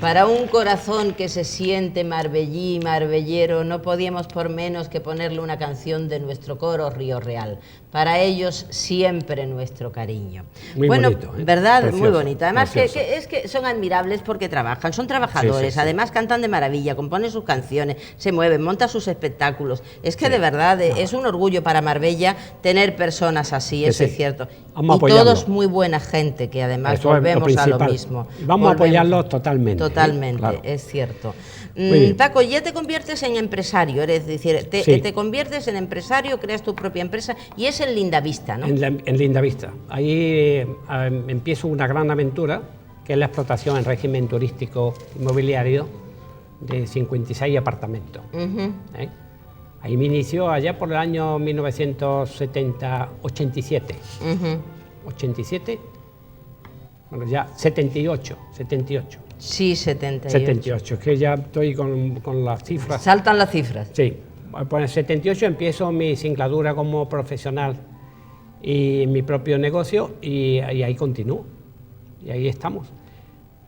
Para un corazón que se siente marbellí, marbellero, no podíamos por menos que ponerle una canción de nuestro coro Río Real. Para ellos siempre nuestro cariño. Muy bueno, bonito, ¿eh? ¿verdad? Precioso, muy bonito. Además precioso. es que son admirables porque trabajan, son trabajadores, Sí. además cantan de maravilla, componen sus canciones, se mueven, montan sus espectáculos. Es que Sí. de verdad es un orgullo para Marbella tener personas así, Que eso sí. es cierto. Vamos a Y apoyarlo. todos muy buena gente, que además Eso es lo volvemos a lo principal. mismo. Vamos a apoyarlos totalmente. Totalmente, claro. es cierto. Muy bien. Paco, ya te conviertes en empresario, es decir, Sí. te conviertes en empresario, creas tu propia empresa y es en Lindavista, ¿no? En Lindavista. Ahí empiezo una gran aventura, que es la explotación en régimen turístico inmobiliario de 56 apartamentos. ¿Eh? Ahí me inició allá por el año 1987. 87, bueno, ya 78. Sí, 78. 78, que ya estoy con las cifras. Saltan las cifras. Sí, pues en 78 empiezo mi singladura como profesional y mi propio negocio y ahí continúo. Y ahí estamos.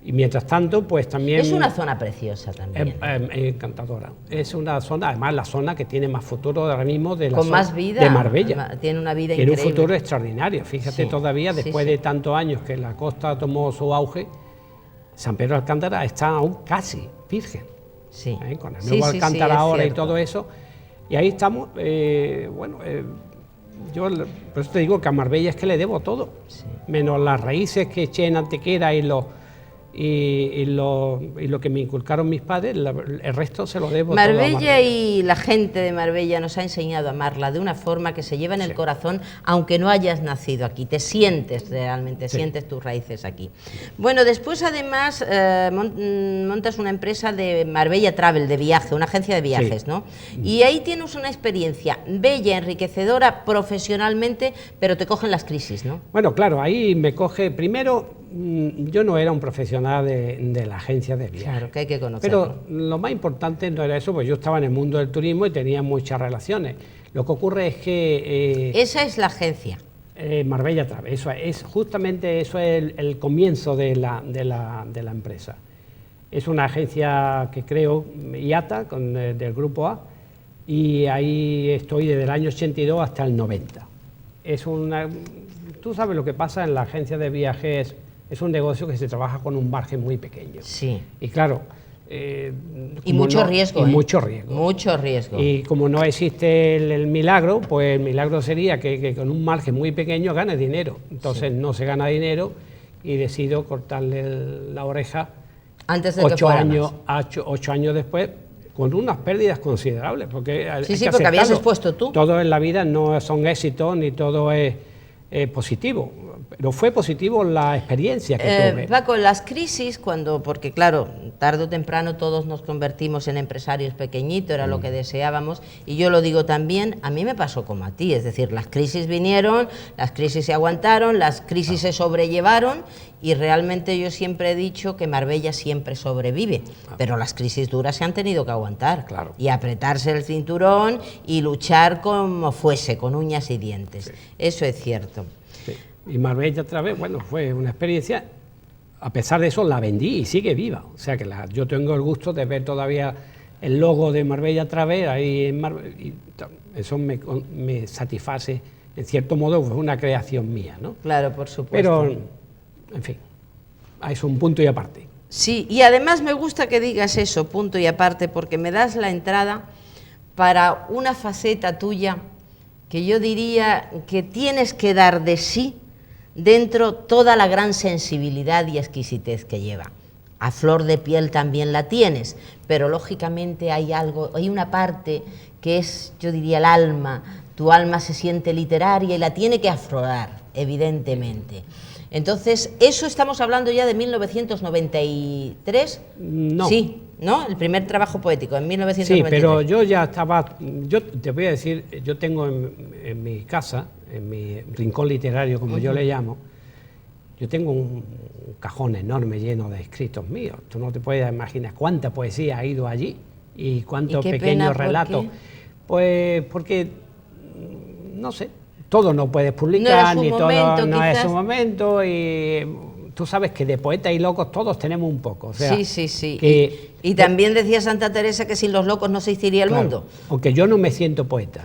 Y mientras tanto, pues también... Es una zona preciosa también. encantadora. Es una zona, además la zona que tiene más futuro ahora mismo de la Con zona más vida. de Marbella. Tiene una vida Tiene increíble. un futuro extraordinario. Fíjate, Sí, todavía sí, después sí. de tantos años que la costa tomó su auge, San Pedro de Alcántara está aún casi virgen. Sí. Con el Sí, nuevo sí, Alcántara es ahora y cierto. todo eso. Y ahí estamos. Yo por eso te digo que a Marbella es que le debo todo. Sí. Menos las raíces que eché en Antequera y lo que me inculcaron mis padres, el resto se lo debo todo a Marbella y la gente de Marbella nos ha enseñado a amarla de una forma que se lleva en el Sí. corazón, aunque no hayas nacido aquí, te sientes realmente, Sí. sientes tus raíces aquí. Bueno, después además montas una empresa de Marbella Travel, de viaje, una agencia de viajes, Sí. ¿no? Y ahí tienes una experiencia bella, enriquecedora profesionalmente, pero te cogen las crisis, ¿no? Bueno, claro, ahí me coge. Primero, yo no era un profesional de la agencia de viajes. Claro, que hay que conocerlo. Pero lo más importante no era eso, pues yo estaba en el mundo del turismo y tenía muchas relaciones. Lo que ocurre es que Esa es la agencia. Marbella Travel, justamente eso es el comienzo de la empresa. Es una agencia que creo IATA, del grupo A, y ahí estoy desde el año 82 hasta el 90. Tú sabes lo que pasa en la agencia de viajes. Es un negocio que se trabaja con un margen muy pequeño. Sí. Y claro... Y mucho riesgo. Y mucho riesgo. Mucho riesgo. Y como no existe el milagro, pues el milagro sería que con un margen muy pequeño gane dinero. Entonces no se gana dinero y decido cortarle la oreja Antes de que fuera más. 8 años después, con unas pérdidas considerables. Porque hay Sí, que porque habías aceptarlo. expuesto tú. Todo en la vida no son éxitos ni todo es positivo. Pero fue positivo la experiencia que tuve. Paco, las crisis, porque claro, tarde o temprano todos nos convertimos en empresarios pequeñitos, era lo que deseábamos, y yo lo digo también, a mí me pasó como a ti, es decir, las crisis vinieron, las crisis se aguantaron, las crisis se sobrellevaron, y realmente yo siempre he dicho que Marbella siempre sobrevive, pero las crisis duras se han tenido que aguantar, Claro. y apretarse el cinturón y luchar como fuese, con uñas y dientes. Sí. Eso es cierto. Sí. Y Marbella otra vez, bueno, fue una experiencia. A pesar de eso, la vendí y sigue viva. O sea que yo tengo el gusto de ver todavía el logo de Marbella Travel ahí en Marbella. Y eso me satisface. En cierto modo, fue una creación mía, ¿no? Claro, por supuesto. Pero, en fin, es un punto y aparte. Sí, y además me gusta que digas eso, punto y aparte, porque me das la entrada para una faceta tuya que yo diría que tienes que dar de sí dentro toda la gran sensibilidad y exquisitez que lleva. A flor de piel también la tienes, pero lógicamente hay una parte que es, yo diría, el alma. Tu alma se siente literaria y la tiene que aflorar, evidentemente. Entonces, eso estamos hablando ya de 1993. No. Sí, ¿no? El primer trabajo poético, en 1993. Sí, pero yo ya estaba, yo te voy a decir, yo tengo en mi casa, en mi rincón literario, como yo le llamo, yo tengo un cajón enorme lleno de escritos míos. Tú no te puedes imaginar cuánta poesía ha ido allí y cuántos ¿Y qué pequeños pena, por relatos. qué? Pues porque, no sé, todo no puedes No publicar, era su ni momento, todo no es quizás. su momento, y tú sabes que de poetas y locos todos tenemos un poco. O sea, sí, sí, sí. Que, y también decía Santa Teresa que sin los locos no se existiría el mundo. Aunque yo no me siento poeta,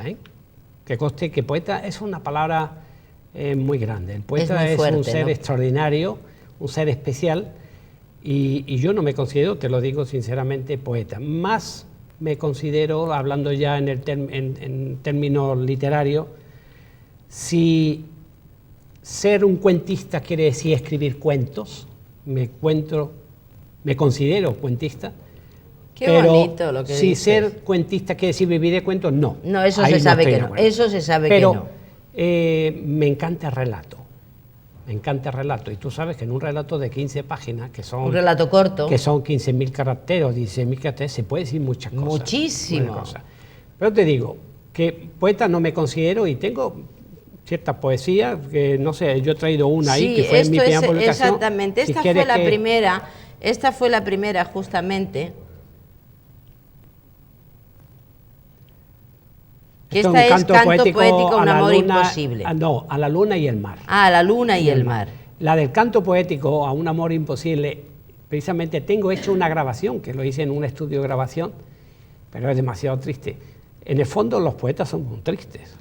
que conste que poeta es una palabra muy grande. El poeta es un ser extraordinario, un ser especial, y yo no me considero, te lo digo sinceramente, poeta. Más me considero, hablando ya en términos literarios, si ser un cuentista quiere decir escribir cuentos, me considero cuentista. Qué bonito lo que si dices. ser cuentista quiere decir vivir de cuentos, no. No, eso se sabe que no. Eso se sabe que no. Pero me encanta el relato. Me encanta el relato. Y tú sabes que en un relato de 15 páginas, que son... Un relato corto. Que son 15.000 caracteres o 16.000 caracteres, se puede decir muchas cosas. Muchísimo. Cosas. Pero te digo que poeta no me considero y tengo ciertas poesías, que no sé, yo he traído una ahí, que fue mi primera publicación. Exactamente, esta fue la primera justamente. Esta es Canto Poético, un amor imposible. No, a la luna y el mar. Ah, a la luna y el mar. La del Canto Poético, a un amor imposible, precisamente tengo hecho una grabación, que lo hice en un estudio de grabación, pero es demasiado triste. En el fondo los poetas son muy tristes.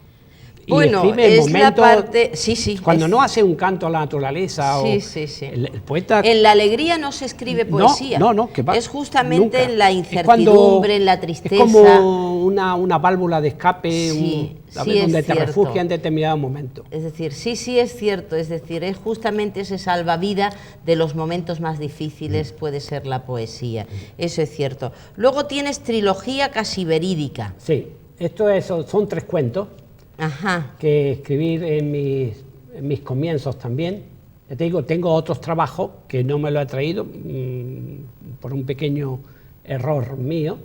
Bueno, es la parte... Sí, sí. Cuando no hace un canto a la naturaleza, el poeta... En la alegría no se escribe poesía. No, que va, es justamente nunca. En la incertidumbre, en la tristeza. Es como una válvula de escape, donde te refugia en determinado momento. Es decir, sí es cierto. Es decir, es justamente ese salvavidas de los momentos más difíciles, puede ser la poesía. Eso es cierto. Luego tienes trilogía casi verídica. Sí, son 3 cuentos. Ajá. Que escribí en mis comienzos también. Ya te digo, tengo otros trabajos que no me lo he traído por un pequeño error mío,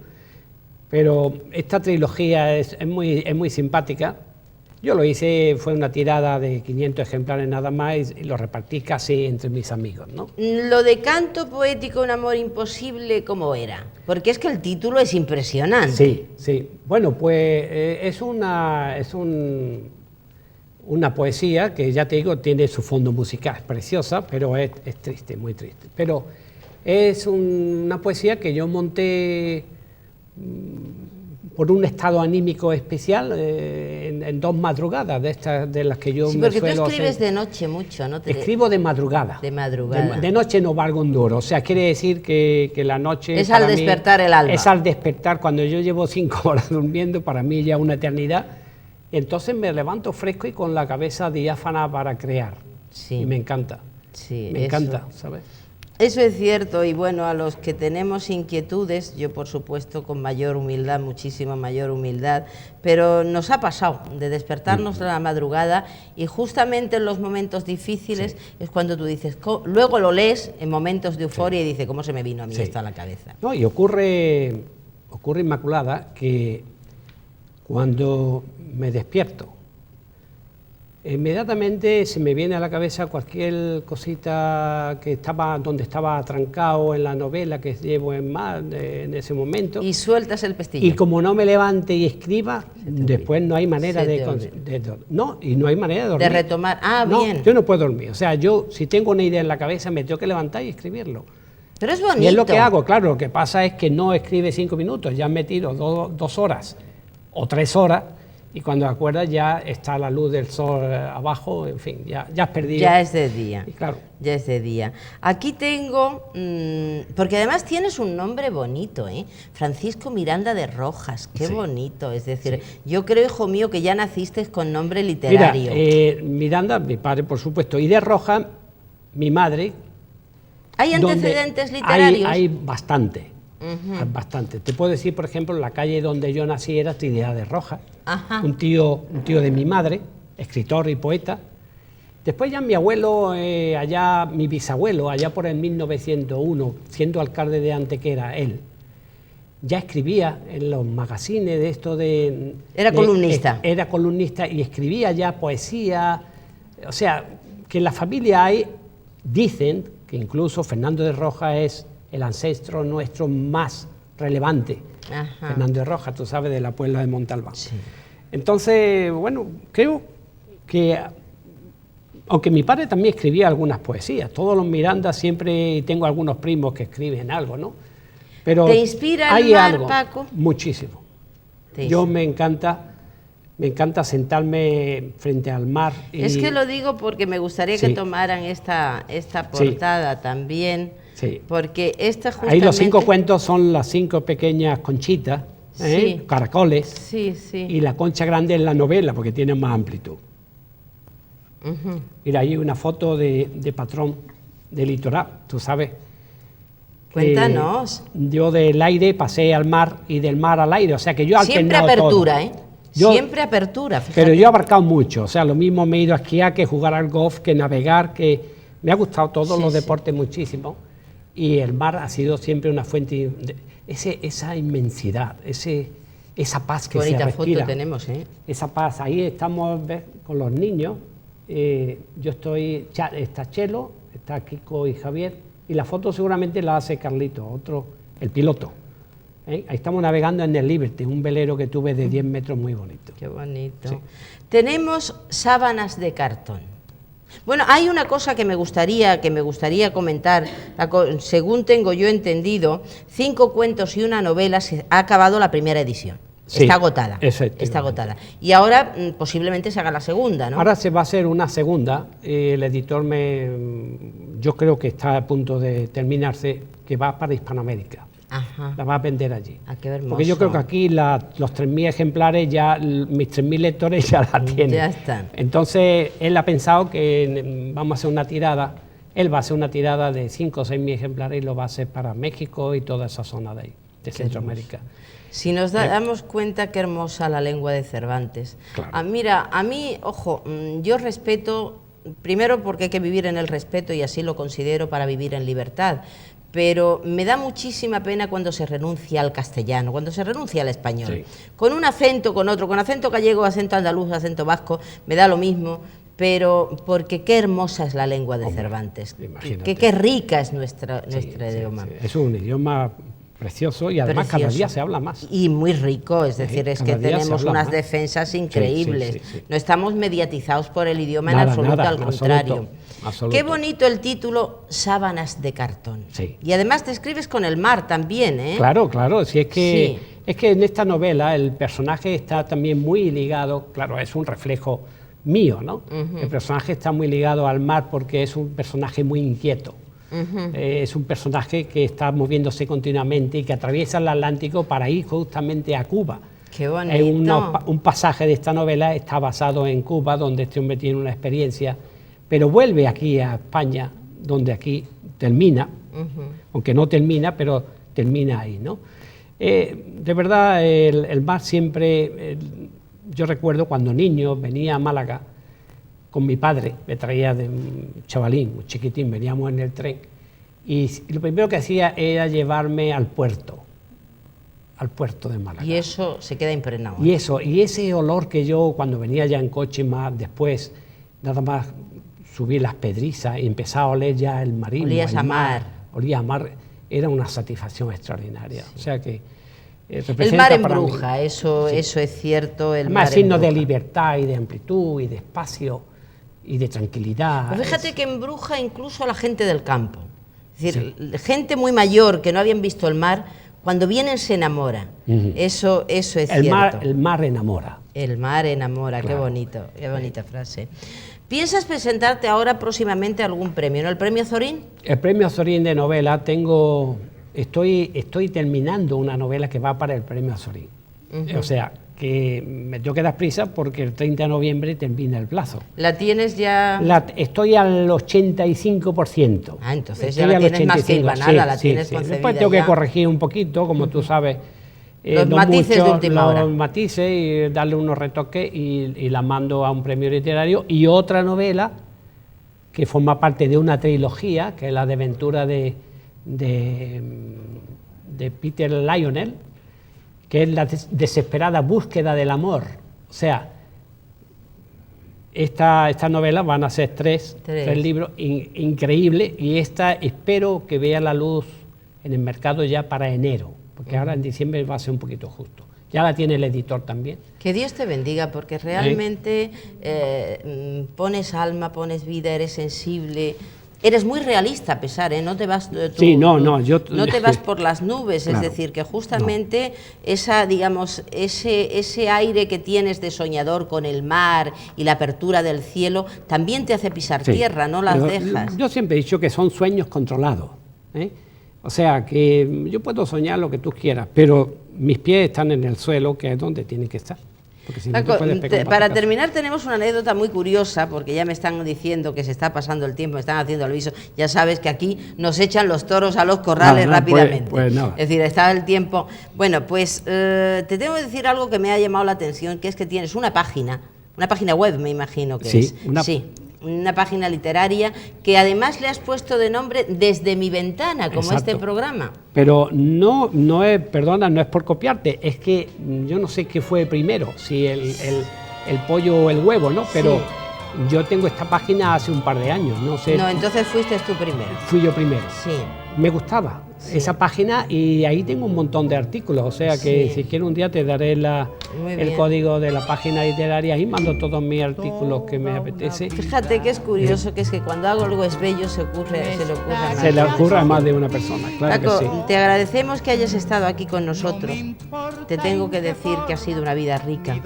pero esta trilogía es muy simpática. Yo lo hice, fue una tirada de 500 ejemplares nada más y lo repartí casi entre mis amigos, ¿no? Lo de Canto Poético, un amor imposible, ¿cómo era? Porque es que el título es impresionante. Sí. Bueno, pues es una poesía que, ya te digo, tiene su fondo musical, es preciosa, pero es triste, muy triste. Pero es una poesía que yo monté por un estado anímico especial en 2 madrugadas de las que yo me suelo hacer. Porque tú escribes de noche mucho, ¿no? Escribo de madrugada. De madrugada. De noche no valgo un duro, o sea, quiere decir que la noche... Es al despertar el alma. Es al despertar, cuando yo llevo 5 horas durmiendo, para mí ya una eternidad, entonces me levanto fresco y con la cabeza diáfana para crear. Sí. Y me encanta. Sí, me encanta, ¿sabes? Eso es cierto, y bueno, a los que tenemos inquietudes, yo por supuesto con mayor humildad, muchísima mayor humildad, pero nos ha pasado de despertarnos a la madrugada y justamente en los momentos difíciles es cuando tú dices, luego lo lees en momentos de euforia y dices, ¿cómo se me vino a mí esto a la cabeza? No, y ocurre, Inmaculada, que cuando me despierto, inmediatamente se me viene a la cabeza cualquier cosita donde estaba atrancado en la novela que llevo en ese momento. Y sueltas el pestillo. Y como no me levante y escriba, después no hay manera no hay manera de dormir. De retomar. Bien. Yo no puedo dormir. O sea, yo si tengo una idea en la cabeza me tengo que levantar y escribirlo. Pero es bonito. Y es lo que hago, claro. Lo que pasa es que no escribe 5 minutos, ya me tiro 2 horas o 3 horas. Y cuando acuerdas ya está la luz del sol abajo, en fin, ya has perdido. Ya es de día. Y claro. Ya es de día. Aquí tengo, porque además tienes un nombre bonito, Francisco Miranda de Rojas, qué bonito. Es decir, yo creo, hijo mío, que ya naciste con nombre literario. Mira, Miranda, mi padre, por supuesto, y de Rojas, mi madre. ¿Hay antecedentes literarios? Hay bastante. Bastante. Te puedo decir, por ejemplo, la calle donde yo nací era Trinidad de Rojas, un tío de mi madre, escritor y poeta. Después ya mi abuelo, mi bisabuelo, allá por el 1901, siendo alcalde de Antequera, él, ya escribía en los magazines de esto de... Era columnista. Era columnista y escribía ya poesía. O sea, que en la familia dicen que incluso Fernando de Rojas es el ancestro nuestro más relevante. Fernando de Rojas, tú sabes, de la Puebla de Montalbán. Sí. Entonces, bueno, creo que Aunque mi padre también escribía algunas poesías. Todos los Miranda siempre tengo algunos primos que escriben algo, ¿no? Pero ¿te inspira el hay mar, algo, Paco? muchísimo. Yo me encanta sentarme frente al mar. Es que lo digo porque me gustaría que tomaran esta portada también, porque justamente... Ahí los 5 cuentos son las 5 pequeñas conchitas, caracoles, y la concha grande es la novela, porque tiene más amplitud. Mira, ahí una foto de patrón de litoral, tú sabes. Cuéntanos. Yo del aire pasé al mar y del mar al aire, o sea que yo he alternado siempre apertura, todo. Siempre apertura, fíjate. Pero yo he abarcado mucho, o sea, lo mismo me he ido a esquiar, que jugar al golf, que navegar, que me ha gustado todos los deportes muchísimo, y el mar ha sido siempre una fuente de esa inmensidad, esa paz que se respira. Qué bonita foto tenemos, Esa paz, ahí estamos, ¿ves?, con los niños, yo estoy, está Chelo, está Kiko y Javier, y la foto seguramente la hace Carlito, el piloto. Ahí estamos navegando en el Liberty, un velero que tuve de 10 metros muy bonito. Qué bonito. Sí. Tenemos sábanas de cartón. Bueno, hay una cosa que me gustaría comentar. Según tengo yo entendido, 5 cuentos y una novela, se ha acabado la primera edición. Sí, está agotada. Está agotada. Y ahora posiblemente se haga la segunda, ¿no? Ahora se va a hacer una segunda. El editor yo creo que está a punto de terminarse, que va para Hispanoamérica. Ajá. La va a vender allí. Ah, qué hermoso. Porque yo creo que aquí los 3.000 ejemplares, ya mis 3.000 lectores ya la tienen. Ya están. Entonces, él ha pensado que vamos a hacer una tirada. Él va a hacer una tirada de 5 o 6.000 ejemplares y lo va a hacer para México y toda esa zona de ahí, de Centroamérica. Si nos damos cuenta, qué hermosa la lengua de Cervantes. Claro. Mira, a mí, ojo, yo respeto, primero porque hay que vivir en el respeto y así lo considero para vivir en libertad, pero me da muchísima pena cuando se renuncia al castellano, cuando se renuncia al español. Sí. Con un acento, con otro, con acento gallego, acento andaluz, acento vasco, me da lo mismo, pero porque qué hermosa es la lengua de Cervantes, qué rica es nuestro idioma. Sí. Es un idioma precioso y además cada día se habla más. Y muy rico, es decir, es que tenemos unas defensas increíbles. No estamos mediatizados por el idioma en absoluto, al contrario. Qué bonito el título, Sábanas de cartón. Sí. Y además te escribes con el mar también, ¿eh? Claro, claro, si es que, es que en esta novela el personaje está también muy ligado, claro, es un reflejo mío, ¿no? El personaje está muy ligado al mar porque es un personaje muy inquieto. Es un personaje que está moviéndose continuamente y que atraviesa el Atlántico para ir justamente a Cuba. ¡Qué bonito! Un pasaje de esta novela está basado en Cuba, donde este hombre tiene una experiencia, pero vuelve aquí a España, donde aquí termina, aunque no termina, pero termina ahí, ¿no? De verdad, el mar siempre... yo recuerdo cuando niño venía a Málaga con mi padre, me traía de un chavalín, un chiquitín, veníamos en el tren, y lo primero que hacía era llevarme al puerto de Málaga. Y eso se queda impregnado. Y ese olor que yo, cuando venía ya en coche más después, nada más subí las pedrizas y empezaba a oler ya el marismo. Olías a mar. Olía a mar, era una satisfacción extraordinaria. Sí. O sea que... el mar embruja, eso es cierto. Además, signo de libertad y de amplitud y de espacio y de tranquilidad. Pues fíjate que embruja incluso a la gente del campo. Es decir, gente muy mayor que no habían visto el mar, cuando vienen se enamora. Eso es cierto. El mar enamora. El mar enamora, claro. Qué bonito, qué bonita frase. ¿Piensas presentarte ahora próximamente a algún premio, ¿no? ¿El premio Zorín? El premio Zorín de novela estoy terminando una novela que va para el premio Zorín. O sea, que me tengo que dar prisa porque el 30 de noviembre termina el plazo. ¿La tienes ya...? Estoy al 85%. Ah, entonces ya la tienes más que hilvanada, la tienes concebida. Después tengo que corregir un poquito, como tú sabes. Los matices de última hora. Los matices y darle unos retoques y la mando a un premio literario. Y otra novela que forma parte de una trilogía, que es la de aventura de Peter Lionel, que es la desesperada búsqueda del amor. O sea, esta novela van a ser tres libros increíbles, y esta espero que vea la luz en el mercado ya para enero, porque ahora en diciembre va a ser un poquito justo. ya la tiene el editor también. Que Dios te bendiga, porque realmente pones alma, pones vida, eres sensible. Eres muy realista a pesar, no te vas no te vas por las nubes, claro, es decir, que justamente esa, digamos, ese aire que tienes de soñador con el mar y la apertura del cielo también te hace pisar tierra, no las dejas. Yo siempre he dicho que son sueños controlados, o sea, que yo puedo soñar lo que tú quieras, pero mis pies están en el suelo, que es donde tienen que estar. Si no para terminar, tenemos una anécdota muy curiosa, porque ya me están diciendo que se está pasando el tiempo, me están haciendo el aviso. Ya sabes que aquí nos echan los toros a los corrales rápidamente. Pues es decir, está el tiempo. Bueno, pues te tengo que decir algo que me ha llamado la atención, que es que tienes una página web, me imagino que es. Una página literaria que además le has puesto de nombre Desde mi ventana, como este programa. Pero no es, perdona, no es por copiarte, es que yo no sé qué fue primero, si el pollo o el huevo, ¿no? Pero yo tengo esta página hace un par de años, no sé. No, entonces fuiste tú primero. Fui yo primero. Sí. Me gustaba esa página y ahí tengo un montón de artículos, o sea que si quieres un día te daré el código de la página literaria y mando todos mis artículos que me apetece. Fíjate que es curioso, que es que cuando algo es bello se le ocurre a más de una persona, claro. Paco, que sí. Te agradecemos que hayas estado aquí con nosotros. Te tengo que decir que ha sido una vida rica,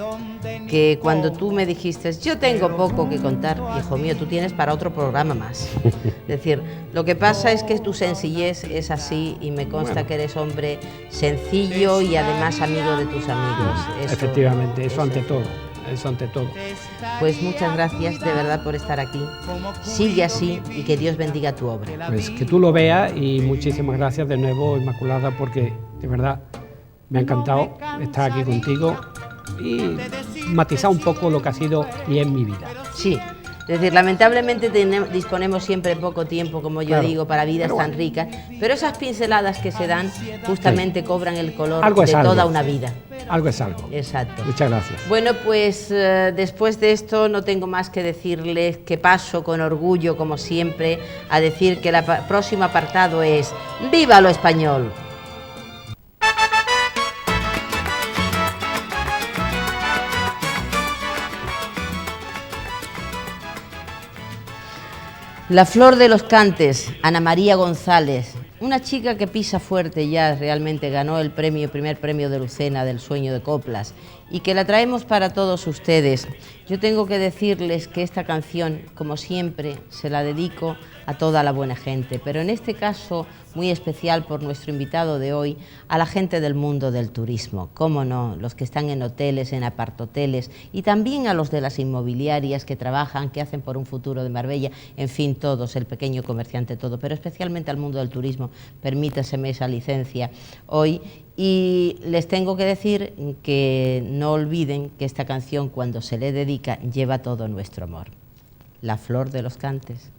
que cuando tú me dijiste, yo tengo poco que contar, hijo mío, tú tienes para otro programa más. Es decir, lo que pasa es que tu sencillez es así y me consta que eres hombre sencillo y además amigo de tus amigos. Efectivamente, eso ante todo. Eso ante todo. Pues muchas gracias de verdad por estar aquí. Sigue así y que Dios bendiga tu obra. Pues que tú lo veas y muchísimas gracias de nuevo, Inmaculada, porque de verdad me ha encantado estar aquí contigo y matizar un poco lo que ha sido y es mi vida. Sí. Es decir, lamentablemente disponemos siempre poco tiempo, como yo digo, para vidas tan ricas, pero esas pinceladas que se dan justamente cobran el color de toda una vida. Algo es algo. Exacto. Muchas gracias. Bueno, pues después de esto no tengo más que decirles que paso con orgullo, como siempre, a decir que el próximo apartado es ¡Viva lo español! La flor de los cantes, Ana María González, una chica que pisa fuerte ya, realmente ganó el primer premio de Lucena del Sueño de Coplas y que la traemos para todos ustedes. Yo tengo que decirles que esta canción, como siempre, se la dedico a toda la buena gente, pero en este caso muy especial por nuestro invitado de hoy, a la gente del mundo del turismo, cómo no, los que están en hoteles, en apartoteles y también a los de las inmobiliarias que trabajan, que hacen por un futuro de Marbella, en fin, todos, el pequeño comerciante, todo, pero especialmente al mundo del turismo, permítaseme esa licencia hoy. Y les tengo que decir que no olviden que esta canción, cuando se le dedica, lleva todo nuestro amor. La flor de los cantes.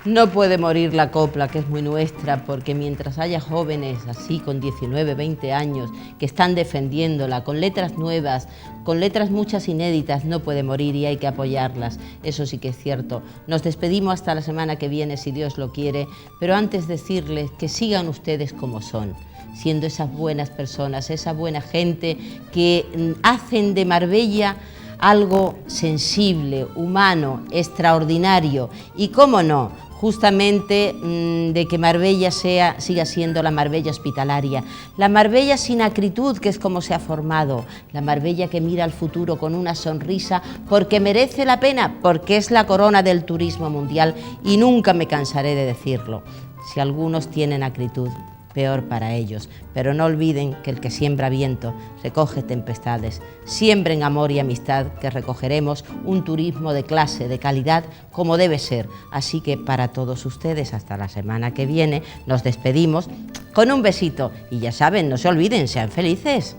No puede morir la copla, que es muy nuestra, porque mientras haya jóvenes así con 19, 20 años que están defendiéndola con letras nuevas, con letras muchas inéditas, no puede morir y hay que apoyarlas. Eso sí que es cierto. Nos despedimos hasta la semana que viene, si Dios lo quiere, pero antes decirles que sigan ustedes como son, siendo esas buenas personas, esa buena gente que hacen de Marbella algo sensible, humano, extraordinario y, cómo no, justamente de que Marbella siga siendo la Marbella hospitalaria, la Marbella sin acritud, que es como se ha formado, la Marbella que mira al futuro con una sonrisa porque merece la pena, porque es la corona del turismo mundial y nunca me cansaré de decirlo. Si algunos tienen acritud, peor para ellos, pero no olviden que el que siembra viento recoge tempestades. Siembren amor y amistad, que recogeremos un turismo de clase, de calidad, como debe ser. Así que para todos ustedes, hasta la semana que viene, nos despedimos con un besito y ya saben, no se olviden, sean felices.